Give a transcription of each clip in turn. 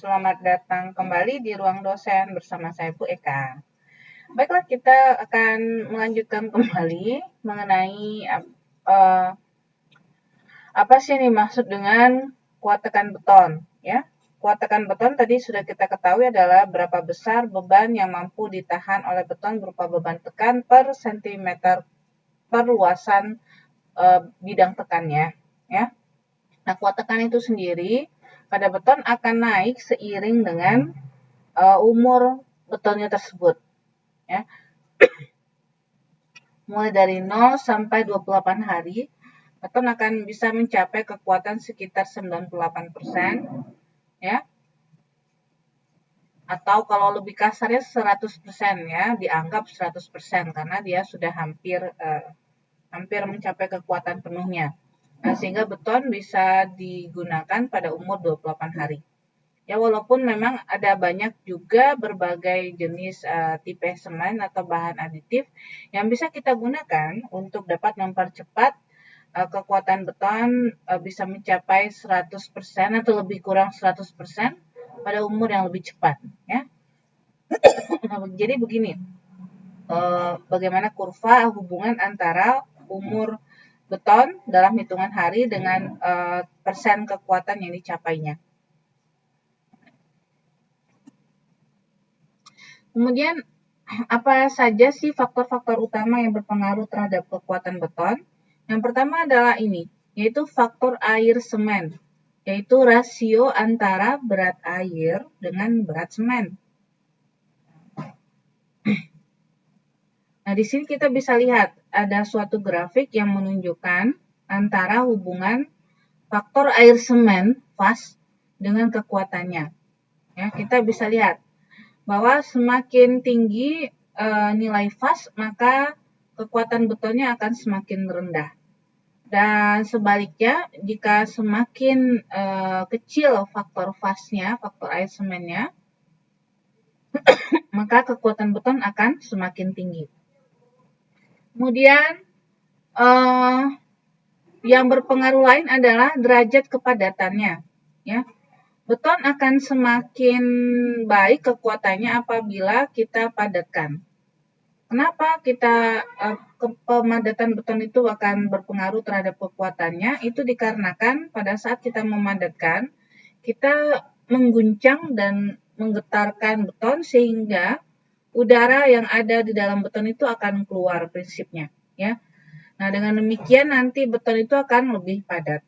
Selamat datang kembali di Ruang Dosen bersama saya Bu Eka. Baiklah, kita akan melanjutkan kembali mengenai apa sih yang dimaksud dengan kuat tekan beton, ya. Kuat tekan beton tadi sudah kita ketahui adalah berapa besar beban yang mampu ditahan oleh beton berupa beban tekan per sentimeter per luasan bidang tekannya, ya. Nah, kuat tekan itu sendiri pada beton akan naik seiring dengan umur betonnya tersebut, ya. Mulai dari 0 sampai 28 hari, beton akan bisa mencapai kekuatan sekitar 98%, ya. Atau kalau lebih kasarnya 100%, ya, dianggap 100% karena dia sudah hampir mencapai kekuatan penuhnya. Nah, sehingga beton bisa digunakan pada umur 28 hari. Ya, walaupun memang ada banyak juga berbagai jenis tipe semen atau bahan aditif yang bisa kita gunakan untuk dapat mempercepat kekuatan beton bisa mencapai 100% atau lebih kurang 100% pada umur yang lebih cepat, ya. Jadi begini, bagaimana kurva hubungan antara umur beton dalam hitungan hari dengan persen kekuatan yang dicapainya. Kemudian, apa saja sih faktor-faktor utama yang berpengaruh terhadap kekuatan beton? Yang pertama adalah ini, yaitu faktor air semen, yaitu rasio antara berat air dengan berat semen. Nah, di sini kita bisa lihat ada suatu grafik yang menunjukkan antara hubungan faktor air semen fast dengan kekuatannya. Ya, kita bisa lihat bahwa semakin tinggi nilai fast, maka kekuatan betonnya akan semakin rendah. Dan sebaliknya, jika semakin kecil faktor fastnya, faktor air semennya, maka kekuatan beton akan semakin tinggi. Kemudian yang berpengaruh lain adalah derajat kepadatannya, ya. Beton akan semakin baik kekuatannya apabila kita padatkan. Kenapa pemadatan beton itu akan berpengaruh terhadap kekuatannya? Itu dikarenakan pada saat kita memadatkan, kita mengguncang dan menggetarkan beton sehingga udara yang ada di dalam beton itu akan keluar prinsipnya, ya. Nah, dengan demikian nanti beton itu akan lebih padat.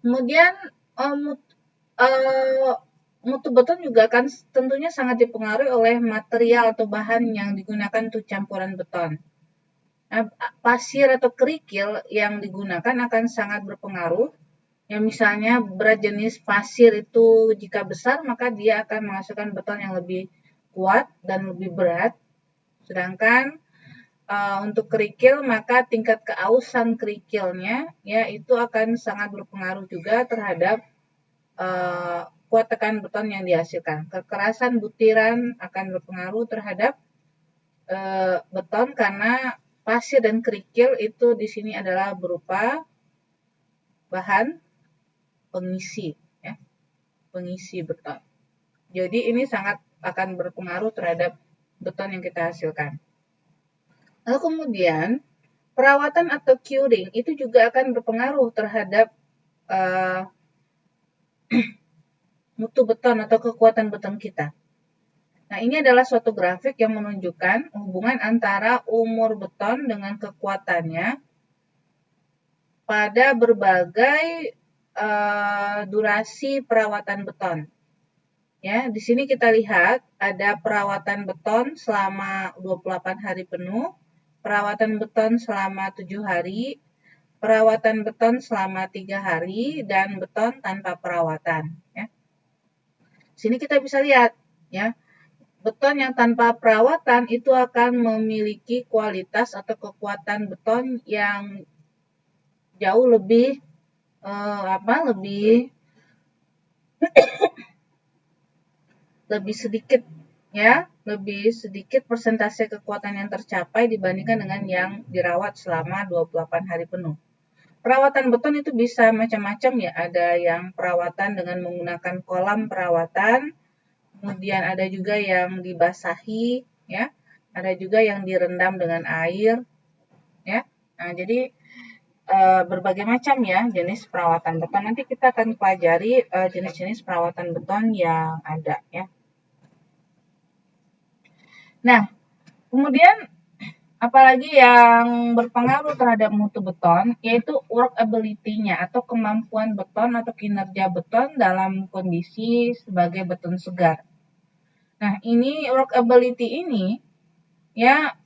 Kemudian mutu beton juga akan tentunya sangat dipengaruhi oleh material atau bahan yang digunakan untuk campuran beton. Nah, pasir atau kerikil yang digunakan akan sangat berpengaruh. Ya, misalnya berat jenis pasir itu jika besar, maka dia akan menghasilkan beton yang lebih kuat dan lebih berat. Sedangkan untuk kerikil, maka tingkat keausan kerikilnya ya itu akan sangat berpengaruh juga terhadap kuat tekan beton yang dihasilkan. Kekerasan butiran akan berpengaruh terhadap beton karena pasir dan kerikil itu di sini adalah berupa bahan pengisi, ya, pengisi beton. Jadi ini sangat akan berpengaruh terhadap beton yang kita hasilkan. Lalu kemudian perawatan atau curing itu juga akan berpengaruh terhadap mutu beton atau kekuatan beton kita. Nah, ini adalah suatu grafik yang menunjukkan hubungan antara umur beton dengan kekuatannya pada berbagai durasi perawatan beton. Ya, di sini kita lihat ada perawatan beton selama 28 hari penuh, perawatan beton selama 7 hari, perawatan beton selama 3 hari, dan beton tanpa perawatan. Ya. Sini kita bisa lihat, ya, beton yang tanpa perawatan itu akan memiliki kualitas atau kekuatan beton yang jauh lebih lebih sedikit, ya, lebih sedikit persentase kekuatan yang tercapai dibandingkan dengan yang dirawat selama 28 hari penuh. Perawatan beton itu bisa macam-macam ya, ada yang perawatan dengan menggunakan kolam perawatan, kemudian ada juga yang dibasahi, ya, ada juga yang direndam dengan air, ya. Nah, jadi berbagai macam ya jenis perawatan beton. Nanti kita akan pelajari jenis-jenis perawatan beton yang ada, ya. Nah, kemudian apalagi yang berpengaruh terhadap mutu beton, yaitu workability-nya atau kemampuan beton atau kinerja beton dalam kondisi sebagai beton segar. Nah, ini workability ini ya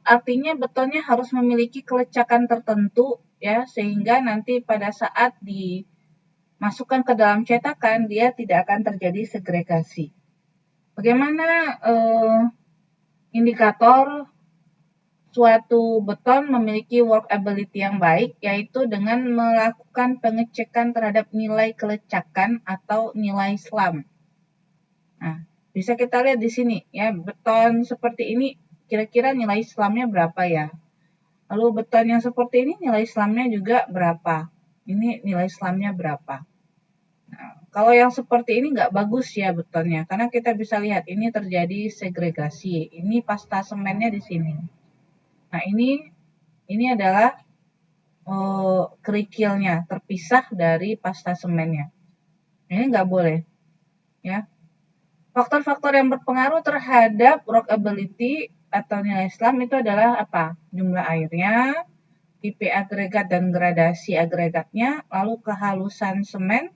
artinya betonnya harus memiliki kelecekan tertentu ya, sehingga nanti pada saat dimasukkan ke dalam cetakan dia tidak akan terjadi segregasi. Bagaimana indikator suatu beton memiliki workability yang baik, yaitu dengan melakukan pengecekan terhadap nilai kelecekan atau nilai SLAM. Nah, bisa kita lihat di sini ya, beton seperti ini kira-kira nilai SLAM-nya berapa ya? Lalu beton yang seperti ini nilai SLAM-nya juga berapa? Ini nilai SLAM-nya berapa? Nah, kalau yang seperti ini nggak bagus ya betonnya, karena kita bisa lihat ini terjadi segregasi. Ini pasta semennya di sini. Nah, ini adalah kerikilnya terpisah dari pasta semennya. Ini nggak boleh, ya. Faktor-faktor yang berpengaruh terhadap workability atau nilai SLAM itu adalah apa? Jumlah airnya, tipe agregat dan gradasi agregatnya, lalu kehalusan semen,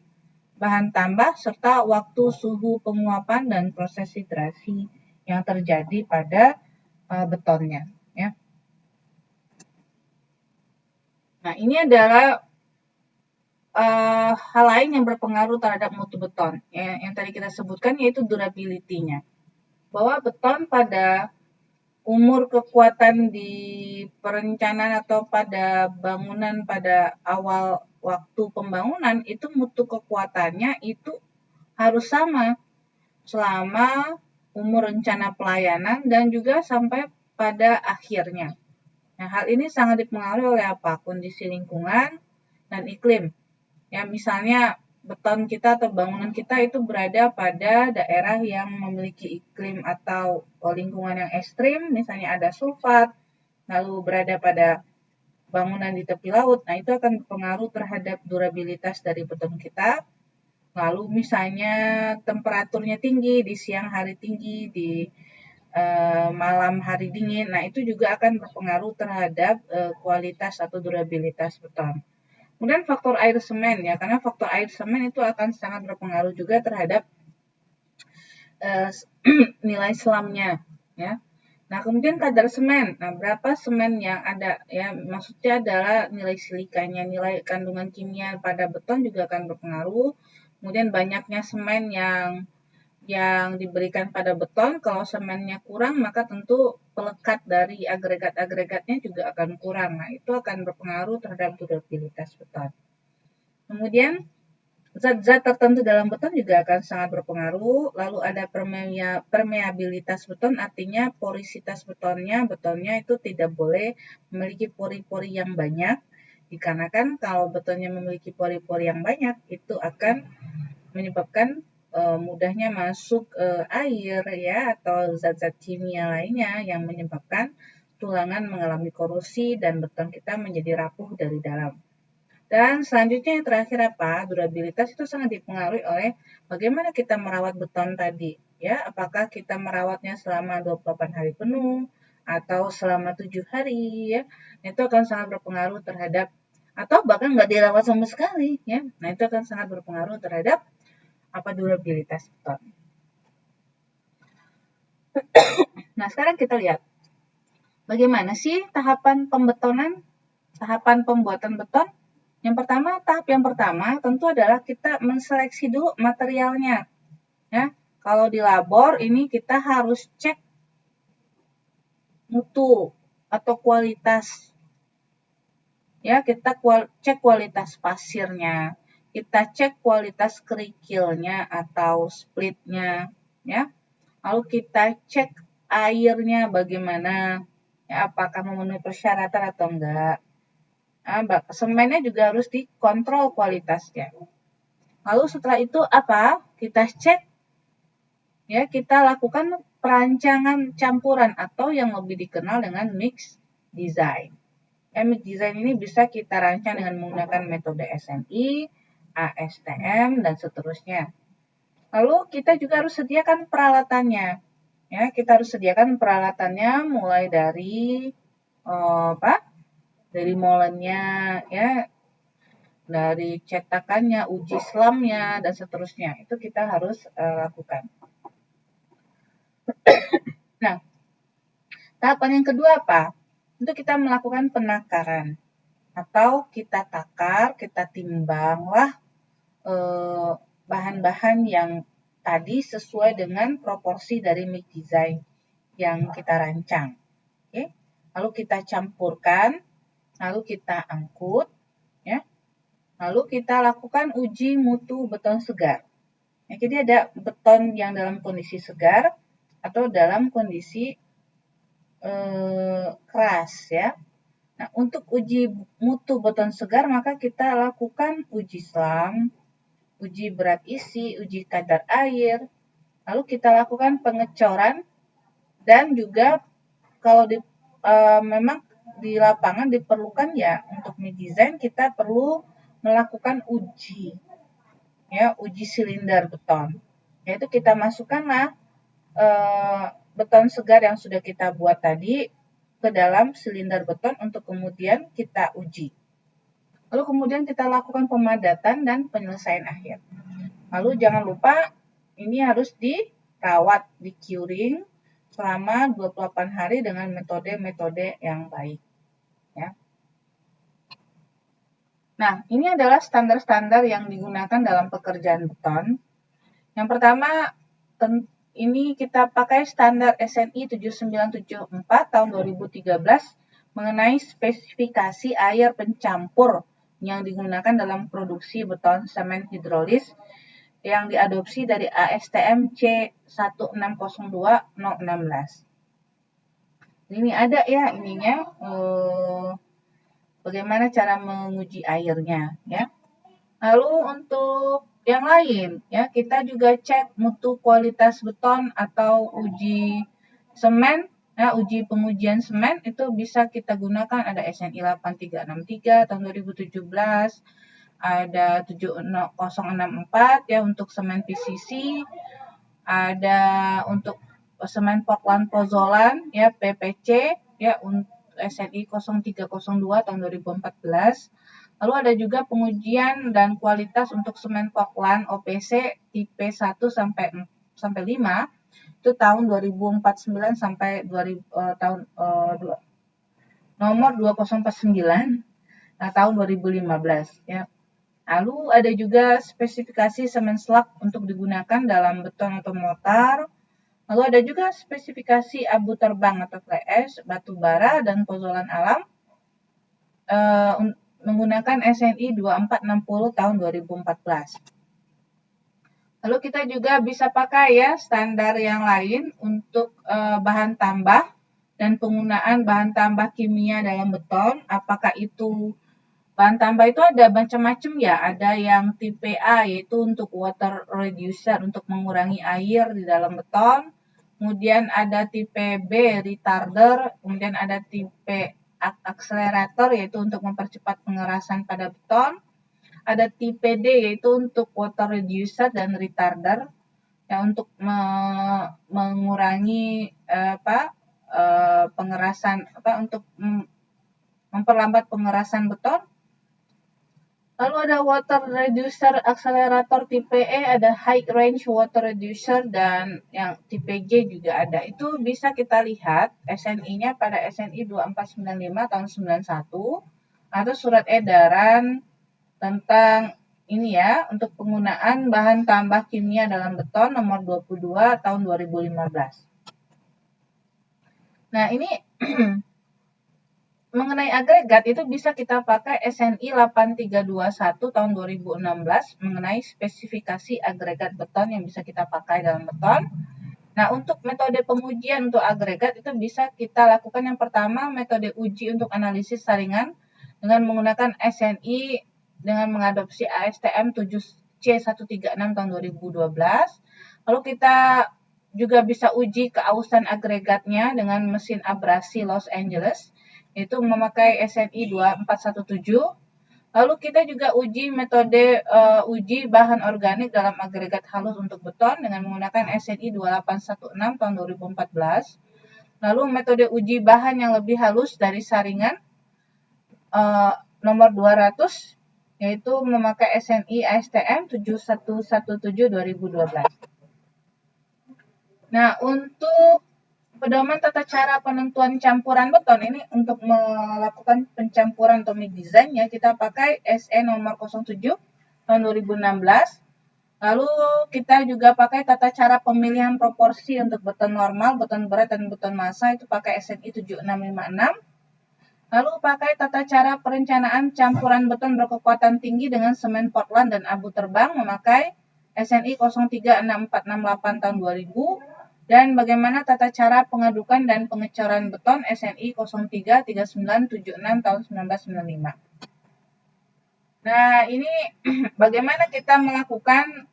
bahan tambah, serta waktu, suhu penguapan, dan proses hidrasi yang terjadi pada betonnya. Ya. Nah, ini adalah hal lain yang berpengaruh terhadap mutu beton. Yang tadi kita sebutkan yaitu durability-nya. Bahwa beton pada umur kekuatan di perencanaan atau pada bangunan pada awal waktu pembangunan itu mutu kekuatannya itu harus sama selama umur rencana pelayanan dan juga sampai pada akhirnya. Nah, hal ini sangat dipengaruhi oleh apa? Kondisi lingkungan dan iklim. Ya, misalnya beton kita atau bangunan kita itu berada pada daerah yang memiliki iklim atau lingkungan yang ekstrim, misalnya ada sulfat, lalu berada pada bangunan di tepi laut, nah itu akan berpengaruh terhadap durabilitas dari beton kita. Lalu misalnya temperaturnya tinggi, di siang hari tinggi, di malam hari dingin, nah itu juga akan berpengaruh terhadap kualitas atau durabilitas beton. Kemudian faktor air semen ya, karena faktor air semen itu akan sangat berpengaruh juga terhadap nilai SLAM-nya ya. Nah, kemudian kadar semen. Nah, berapa semen yang ada ya? Maksudnya adalah nilai silikanya, nilai kandungan kimia pada beton juga akan berpengaruh. Kemudian banyaknya semen yang diberikan pada beton, kalau semennya kurang maka tentu pelekat dari agregat-agregatnya juga akan kurang. Nah, itu akan berpengaruh terhadap durabilitas beton. Kemudian zat-zat tertentu dalam beton juga akan sangat berpengaruh. Lalu ada permeabilitas beton, artinya porositas betonnya itu tidak boleh memiliki pori-pori yang banyak. Dikarenakan kalau betonnya memiliki pori-pori yang banyak, itu akan menyebabkan mudahnya masuk air ya atau zat-zat kimia lainnya yang menyebabkan tulangan mengalami korosi dan beton kita menjadi rapuh dari dalam. Dan selanjutnya yang terakhir apa? Durabilitas itu sangat dipengaruhi oleh bagaimana kita merawat beton tadi. Ya, apakah kita merawatnya selama 28 hari penuh atau selama 7 hari ya. Itu akan sangat berpengaruh terhadap atau bahkan nggak dirawat sama sekali ya. Nah, itu akan sangat berpengaruh terhadap durabilitas beton. Nah, sekarang kita lihat bagaimana sih tahapan pembetonan, tahapan pembuatan beton. Tahap yang pertama tentu adalah kita menseleksi dulu materialnya. Ya, kalau di labor ini kita harus cek mutu atau kualitas. Ya, kita cek kualitas pasirnya, kita cek kualitas kerikilnya atau splitnya, ya. Lalu kita cek airnya bagaimana, ya, apakah memenuhi persyaratan atau enggak. Semennya juga harus dikontrol kualitasnya. Lalu setelah itu apa? Kita cek, ya, kita lakukan perancangan campuran atau yang lebih dikenal dengan mix design. Mix design ini bisa kita rancang dengan menggunakan metode SNI, ASTM, dan seterusnya. Lalu kita juga harus sediakan peralatannya. Ya, kita harus sediakan peralatannya mulai dari dari molennya, ya, dari cetakannya, uji selamnya, dan seterusnya. Itu kita harus lakukan. Nah, tahapan yang kedua apa? Itu kita melakukan penakaran. Atau kita takar, kita timbanglah bahan-bahan yang tadi sesuai dengan proporsi dari mix design yang kita rancang. Oke? Lalu kita campurkan, lalu kita angkut, ya. Lalu kita lakukan uji mutu beton segar. Ya, jadi ada beton yang dalam kondisi segar atau dalam kondisi keras, ya. Nah, untuk uji mutu beton segar maka kita lakukan uji selam, uji berat isi, uji kadar air, lalu kita lakukan pengecoran, dan juga kalau memang di lapangan diperlukan ya untuk mix design kita perlu melakukan uji, ya, uji silinder beton. Yaitu kita masukkanlah beton segar yang sudah kita buat tadi ke dalam silinder beton untuk kemudian kita uji. Lalu kemudian kita lakukan pemadatan dan penyelesaian akhir. Lalu jangan lupa ini harus dirawat, di curing selama 28 hari dengan metode-metode yang baik. Ya. Nah, ini adalah standar-standar yang digunakan dalam pekerjaan beton. Yang pertama, ini kita pakai standar SNI 7974 tahun 2013 mengenai spesifikasi air pencampur yang digunakan dalam produksi beton semen hidrolis yang diadopsi dari ASTM C1602016. Ini ada ya ininya, bagaimana cara menguji airnya, ya. Lalu untuk yang lain, ya, kita juga cek mutu kualitas beton atau uji semen, ya, uji pengujian semen itu bisa kita gunakan ada SNI 8363 tahun 2017, ada 7064 ya untuk semen PCC, ada untuk semen Portland Pozzolan ya PPC ya untuk SNI 0302 tahun 2014. Lalu ada juga pengujian dan kualitas untuk semen Portland OPC tipe 1 sampai 5 itu tahun 2049 sampai 2000 tahun nomor 2049 tahun 2015 ya. Lalu ada juga spesifikasi semen slag untuk digunakan dalam beton atau mortar. Lalu ada juga spesifikasi abu terbang atau fly ash, batu bara, dan pozzolan alam menggunakan SNI 2460 tahun 2014. Lalu kita juga bisa pakai ya standar yang lain untuk bahan tambah dan penggunaan bahan tambah kimia dalam beton. Apakah itu bahan tambah itu ada macam-macam ya, ada yang tipe A yaitu untuk water reducer untuk mengurangi air di dalam beton. Kemudian ada tipe B retarder, kemudian ada tipe accelerator yaitu untuk mempercepat pengerasan pada beton. Ada tipe D yaitu untuk water reducer dan retarder ya untuk mengurangi pengerasan untuk memperlambat pengerasan beton. Lalu ada water reducer accelerator tipe E, ada high range water reducer, dan yang tipe G juga ada. Itu bisa kita lihat SNI-nya pada SNI 2495 tahun 91 atau surat edaran tentang ini ya untuk penggunaan bahan tambah kimia dalam beton nomor 22 tahun 2015. Nah, ini mengenai agregat itu bisa kita pakai SNI 8321 tahun 2016 mengenai spesifikasi agregat beton yang bisa kita pakai dalam beton. Nah, untuk metode pengujian untuk agregat itu bisa kita lakukan yang pertama metode uji untuk analisis saringan dengan menggunakan SNI dengan mengadopsi ASTM 7C136 tahun 2012. Lalu kita juga bisa uji keausan agregatnya dengan mesin abrasi Los Angeles, yaitu memakai SNI 2417. Lalu kita juga uji metode uji bahan organik dalam agregat halus untuk beton dengan menggunakan SNI 2816 tahun 2014. Lalu metode uji bahan yang lebih halus dari saringan nomor 200, yaitu memakai SNI ASTM 7117 2012. Nah, untuk pedoman tata cara penentuan campuran beton ini untuk melakukan pencampuran atau mix design-nya kita pakai SE nomor 07 tahun 2016. Lalu kita juga pakai tata cara pemilihan proporsi untuk beton normal, beton berat, dan beton massa itu pakai SNI 7656. Lalu pakai tata cara perencanaan campuran beton berkekuatan tinggi dengan semen Portland dan abu terbang memakai SNI 036468 tahun 2000. Dan bagaimana tata cara pengadukan dan pengecoran beton SNI 033976 tahun 1995. Nah, ini bagaimana kita melakukan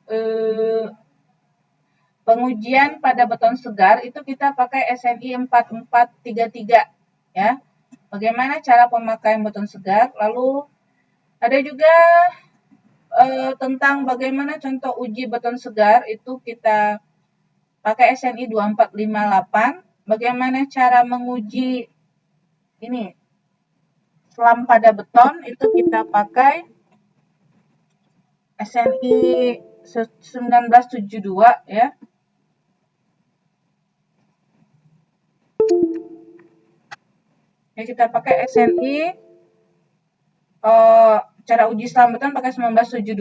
pengujian pada beton segar, itu kita pakai SNI 4433 ya. Bagaimana cara pemakaian beton segar, lalu ada juga tentang bagaimana contoh uji beton segar, itu kita pakai SNI 2458. Bagaimana cara menguji ini selam pada beton, itu kita pakai SNI 1972 ya. Ya, kita pakai SNI cara uji selam beton pakai 1972.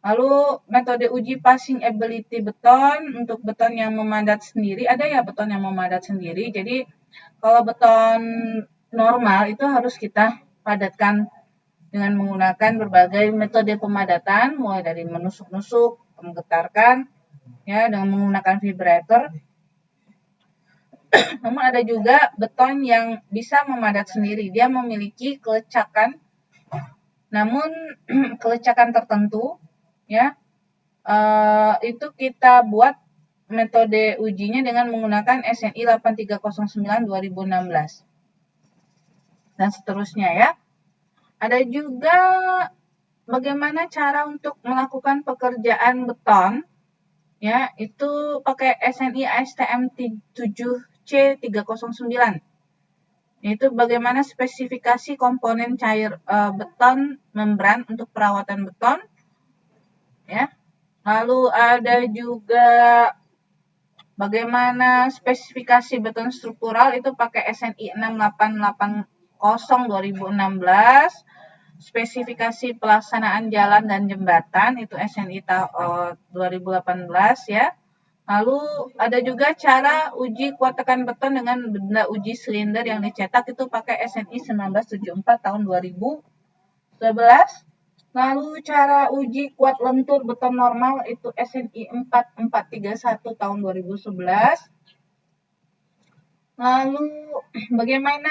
Lalu metode uji passing ability beton untuk beton yang memadat sendiri, ada ya beton yang memadat sendiri. Jadi kalau beton normal itu harus kita padatkan dengan menggunakan berbagai metode pemadatan, mulai dari menusuk-nusuk, menggetarkan, ya dengan menggunakan vibrator. Namun ada juga beton yang bisa memadat sendiri, dia memiliki kelecakan, namun kelecakan tertentu, ya itu kita buat metode ujinya dengan menggunakan SNI 8309 2016 dan seterusnya ya. Ada juga bagaimana cara untuk melakukan pekerjaan beton, ya itu pakai SNI ASTM 7C309. Yaitu bagaimana spesifikasi komponen cair beton membran untuk perawatan beton, ya. Lalu ada juga bagaimana spesifikasi beton struktural, itu pakai SNI 6880 2016. Spesifikasi pelaksanaan jalan dan jembatan itu SNI 2018 ya. Lalu ada juga cara uji kuat tekan beton dengan benda uji silinder yang dicetak, itu pakai SNI 1974 tahun 2011. Lalu cara uji kuat lentur beton normal itu SNI 4431 tahun 2011. Lalu bagaimana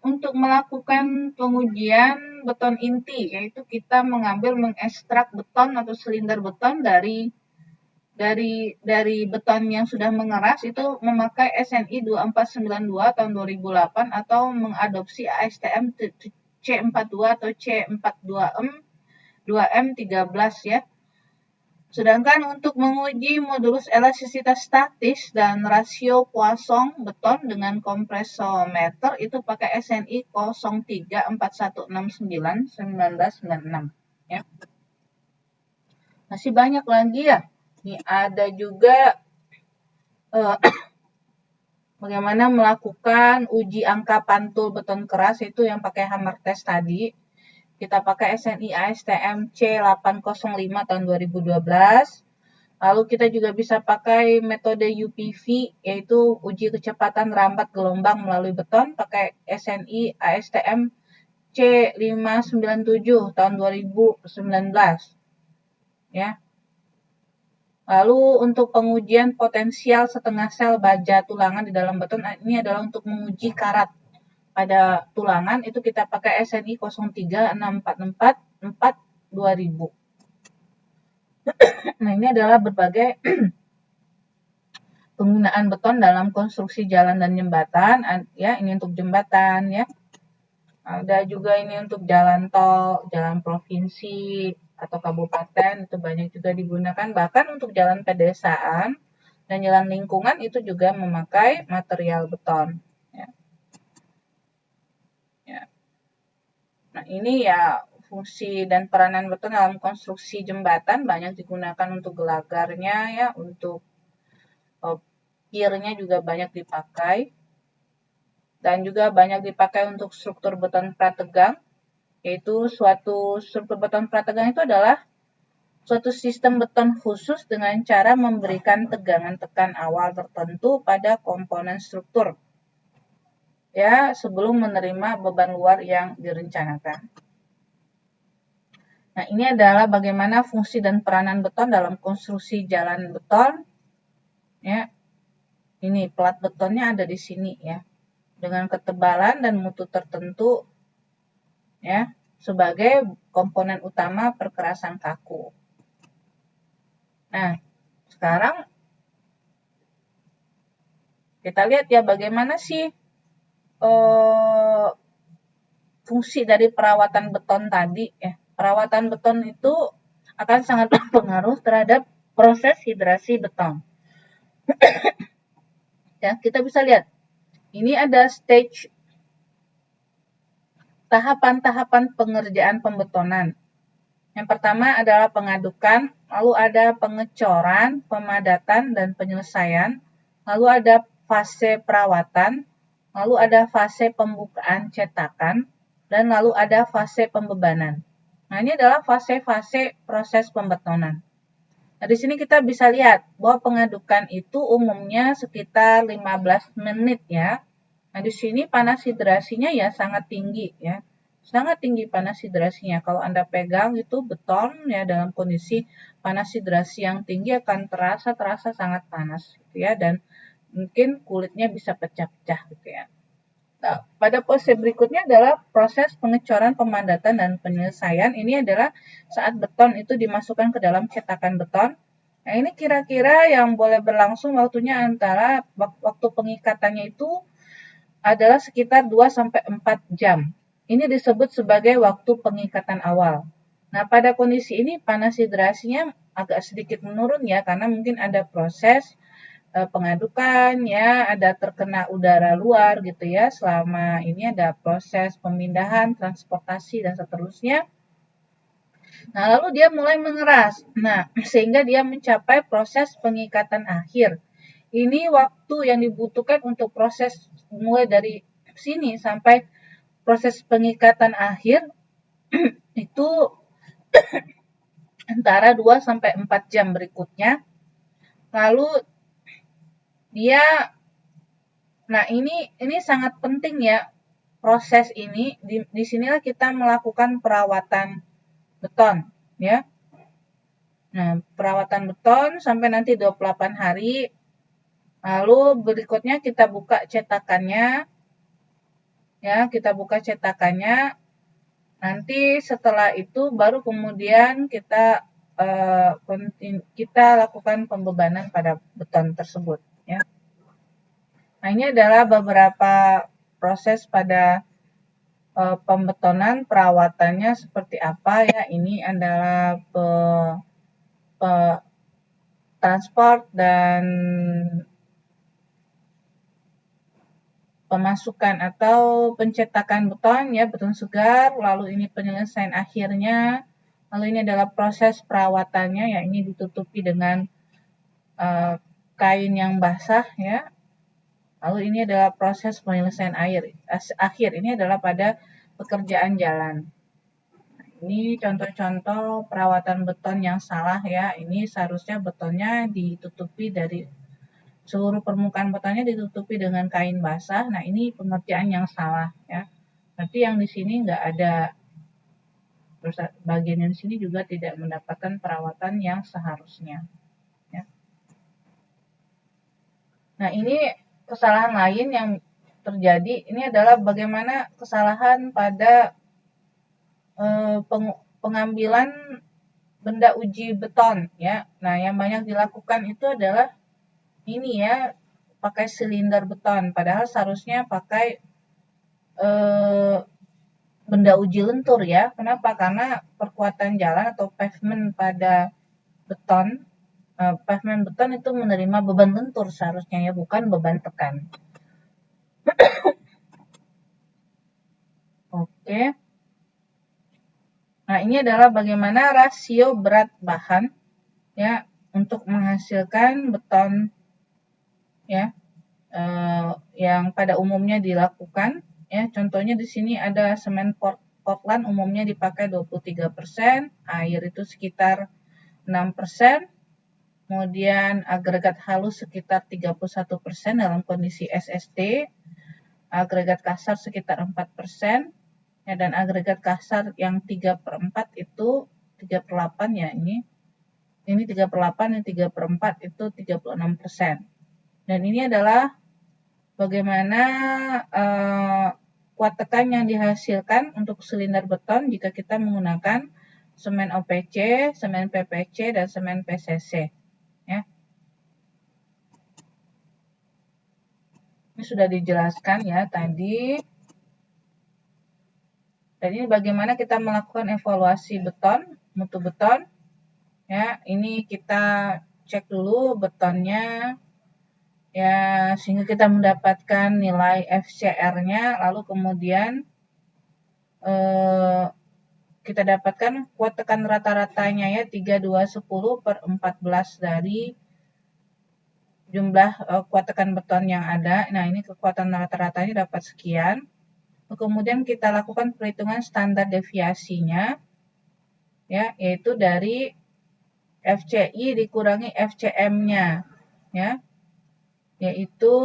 untuk melakukan pengujian beton inti, yaitu kita mengekstrak beton atau silinder beton dari beton yang sudah mengeras, itu memakai SNI 2492 tahun 2008 atau mengadopsi ASTM C42 atau C42M 2M13 ya. Sedangkan untuk menguji modulus elastisitas statis dan rasio Poisson beton dengan kompresometer itu pakai SNI 034169 1996 ya. Masih banyak lagi ya. Ini ada juga bagaimana melakukan uji angka pantul beton keras, itu yang pakai hammer test tadi. Kita pakai SNI ASTM C805 tahun 2012. Lalu kita juga bisa pakai metode UPV, yaitu uji kecepatan rambat gelombang melalui beton, pakai SNI ASTM C597 tahun 2019. Ya. Lalu untuk pengujian potensial setengah sel baja tulangan di dalam beton, ini adalah untuk menguji karat pada tulangan itu kita pakai SNI 036444 2000. Nah, ini adalah berbagai penggunaan beton dalam konstruksi jalan dan jembatan, ya. Ini untuk jembatan, ya. Ada juga ini untuk jalan tol, jalan provinsi atau kabupaten, itu banyak juga digunakan. Bahkan untuk jalan pedesaan dan jalan lingkungan itu juga memakai material beton. Ya. Ya. Nah, ini ya fungsi dan peranan beton dalam konstruksi jembatan banyak digunakan untuk gelagarnya, ya, untuk pier-nya juga banyak dipakai. Dan juga banyak dipakai untuk struktur beton prategang, yaitu suatu struktur beton prategang itu adalah suatu sistem beton khusus dengan cara memberikan tegangan tekan awal tertentu pada komponen struktur, ya, sebelum menerima beban luar yang direncanakan. Nah, ini adalah bagaimana fungsi dan peranan beton dalam konstruksi jalan beton, ya. Ini plat betonnya ada di sini, ya, dengan ketebalan dan mutu tertentu, ya, sebagai komponen utama perkerasan kaku. Nah, sekarang kita lihat ya bagaimana sih fungsi dari perawatan beton tadi, ya. Perawatan beton itu akan sangat berpengaruh terhadap proses hidrasi beton. Ya, kita bisa lihat. Ini ada stage tahapan-tahapan pengerjaan pembetonan. Yang pertama adalah pengadukan, lalu ada pengecoran, pemadatan, dan penyelesaian, lalu ada fase perawatan, lalu ada fase pembukaan cetakan, dan lalu ada fase pembebanan. Nah, ini adalah fase-fase proses pembetonan. Nah, di sini kita bisa lihat bahwa pengadukan itu umumnya sekitar 15 menit, ya. Nah, di sini panas hidrasinya ya sangat tinggi, ya. Sangat tinggi panas hidrasinya. Kalau Anda pegang itu beton, ya, dalam kondisi panas hidrasi yang tinggi akan terasa sangat panas, gitu ya, dan mungkin kulitnya bisa pecah-pecah, gitu ya. Nah, pada proses berikutnya adalah proses pengecoran, pemadatan, dan penyelesaian. Ini adalah saat beton itu dimasukkan ke dalam cetakan beton. Nah, ini kira-kira yang boleh berlangsung waktunya antara waktu pengikatannya itu adalah sekitar 2-4 jam. Ini disebut sebagai waktu pengikatan awal. Nah, pada kondisi ini panas hidrasinya agak sedikit menurun, ya, karena mungkin ada proses pengadukan, ya, ada terkena udara luar, gitu ya, selama ini ada proses pemindahan, transportasi, dan seterusnya. Nah, lalu dia mulai mengeras. Nah, sehingga dia mencapai proses pengikatan akhir. Ini waktu yang dibutuhkan untuk proses mulai dari sini sampai proses pengikatan akhir itu antara 2-4 jam berikutnya. Lalu dia, nah, ini sangat penting, ya, proses ini. Di sinilah kita melakukan perawatan beton, ya. Nah, perawatan beton sampai nanti 28 hari. Lalu berikutnya kita buka cetakannya, ya, kita buka cetakannya. Nanti setelah itu baru kemudian kita lakukan pembebanan pada beton tersebut, ya. Nah, ini adalah beberapa proses pada pembetonan, perawatannya seperti apa, ya. Ini adalah transport dan pemasukan atau pencetakan beton, ya, beton segar, lalu ini penyelesaian akhirnya, lalu ini adalah proses perawatannya, ya, ini ditutupi dengan kain yang basah, ya. Lalu ini adalah proses penyelesaian akhir, ini adalah pada pekerjaan jalan. Ini contoh-contoh perawatan beton yang salah, ya. Ini seharusnya betonnya ditutupi dari seluruh permukaan betonnya ditutupi dengan kain basah. Nah, ini pengertian yang salah, ya. Berarti yang di sini nggak ada, terus bagian yang di sini juga tidak mendapatkan perawatan yang seharusnya, ya. Nah, ini kesalahan lain yang terjadi ini adalah bagaimana kesalahan pada pengambilan benda uji beton ya. Nah, yang banyak dilakukan itu adalah ini ya, pakai silinder beton, padahal seharusnya pakai benda uji lentur ya. Kenapa? Karena perkuatan jalan atau pavement pada beton, pavement beton itu menerima beban lentur seharusnya ya, bukan beban tekan. Oke. Nah, ini adalah bagaimana rasio berat bahan ya untuk menghasilkan beton ya yang pada umumnya dilakukan ya. Contohnya di sini ada semen Portland umumnya dipakai 23%, air itu sekitar 6%, kemudian agregat halus sekitar 31% dalam kondisi SST, agregat kasar sekitar 4%, ya, dan agregat kasar yang 3/4 itu 3/8 ya ini 3/8, yang 3/4 itu 36%. Dan ini adalah bagaimana kuat tekan yang dihasilkan untuk silinder beton jika kita menggunakan semen OPC, semen PPC, dan semen PCC. Ya. Ini sudah dijelaskan ya tadi. Dan ini bagaimana kita melakukan evaluasi beton, mutu beton. Ya, ini kita cek dulu betonnya ya sehingga kita mendapatkan nilai FCR-nya, lalu kemudian kita dapatkan kuat tekan rata-ratanya ya 3210/14 dari jumlah kuat tekan beton yang ada. Nah, ini kekuatan rata-ratanya dapat sekian. Kemudian kita lakukan perhitungan standar deviasinya ya, yaitu dari FCI dikurangi FCM-nya ya. Yaitu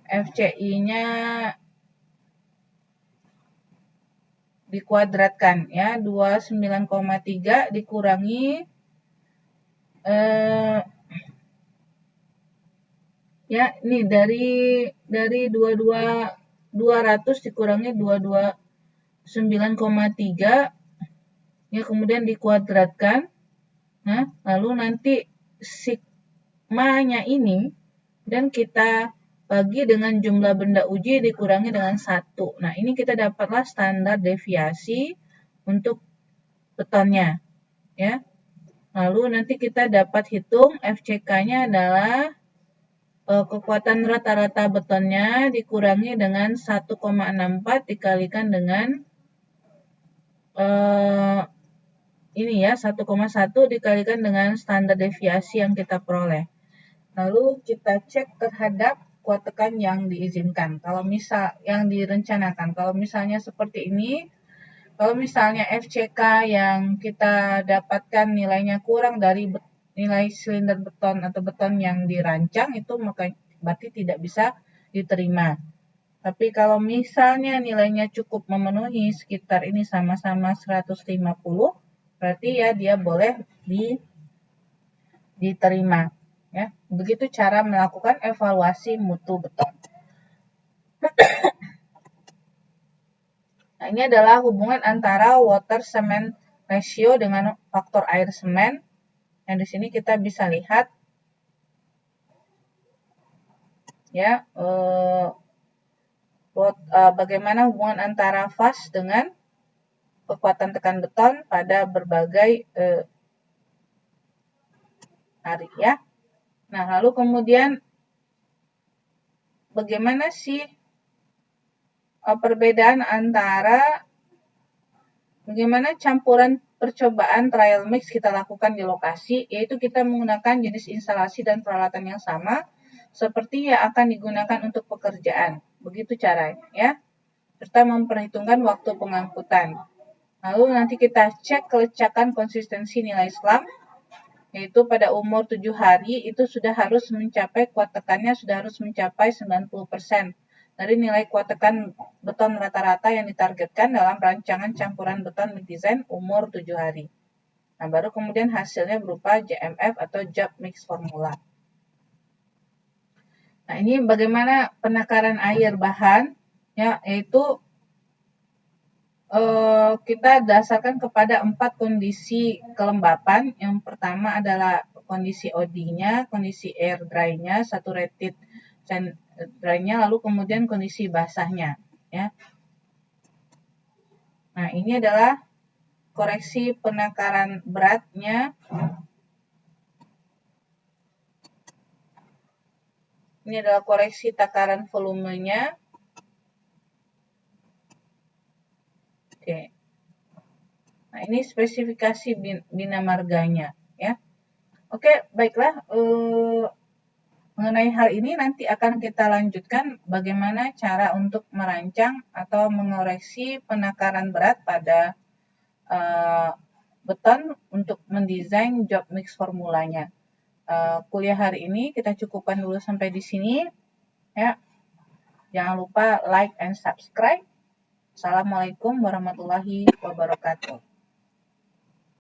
FCI-nya dikuadratkan ya, 29,3 dikurangi ya ini dari 200 dikurangi 229,3 ya, kemudian dikuadratkan. Nah, lalu nanti sigmanya ini dan kita bagi dengan jumlah benda uji dikurangi dengan 1. Nah, ini kita dapatlah standar deviasi untuk betonnya ya. Lalu nanti kita dapat hitung FCK-nya adalah kekuatan rata-rata betonnya dikurangi dengan 1,64 dikalikan dengan ini ya 1,1 dikalikan dengan standar deviasi yang kita peroleh. Lalu kita cek terhadap kuat tekan yang diizinkan. Kalau misal yang direncanakan, kalau misalnya seperti ini, kalau misalnya FCK yang kita dapatkan nilainya kurang dari nilai silinder beton atau beton yang dirancang itu, maka berarti tidak bisa diterima. Tapi kalau misalnya nilainya cukup memenuhi sekitar ini sama-sama 150, berarti ya dia boleh diterima. Ya, begitu cara melakukan evaluasi mutu beton. Nah, ini adalah hubungan antara water cement ratio dengan faktor air semen. Yang di sini kita bisa lihat ya bagaimana hubungan antara fast dengan kekuatan tekan beton pada berbagai hari ya. Nah, lalu kemudian bagaimana sih perbedaan antara bagaimana campuran percobaan trial mix kita lakukan di lokasi, yaitu kita menggunakan jenis instalasi dan peralatan yang sama seperti yang akan digunakan untuk pekerjaan. Begitu caranya ya. Serta memperhitungkan waktu pengangkutan. Lalu nanti kita cek kelacakan konsistensi nilai SLAM, yaitu pada umur 7 hari itu sudah harus mencapai kuat tekannya sudah harus mencapai 90% dari nilai kuat tekan beton rata-rata yang ditargetkan dalam rancangan campuran beton desain umur 7 hari. Nah, baru kemudian hasilnya berupa JMF atau Job Mix Formula. Nah, ini bagaimana penakaran air bahan, ya, yaitu kita dasarkan kepada 4 kondisi kelembapan. Yang pertama adalah kondisi OD-nya, kondisi air dry-nya, saturated dry-nya, lalu kemudian kondisi basahnya, ya. Nah, ini adalah koreksi penakaran beratnya. Ini adalah koreksi takaran volumenya. Oke. Nah, ini spesifikasi bina marganya, ya. Oke, baiklah. Mengenai hal ini nanti akan kita lanjutkan bagaimana cara untuk merancang atau mengoreksi penakaran berat pada beton untuk mendesain job mix formulanya. Kuliah hari ini kita cukupkan dulu sampai di sini, ya. Jangan lupa like and subscribe. Assalamualaikum warahmatullahi wabarakatuh.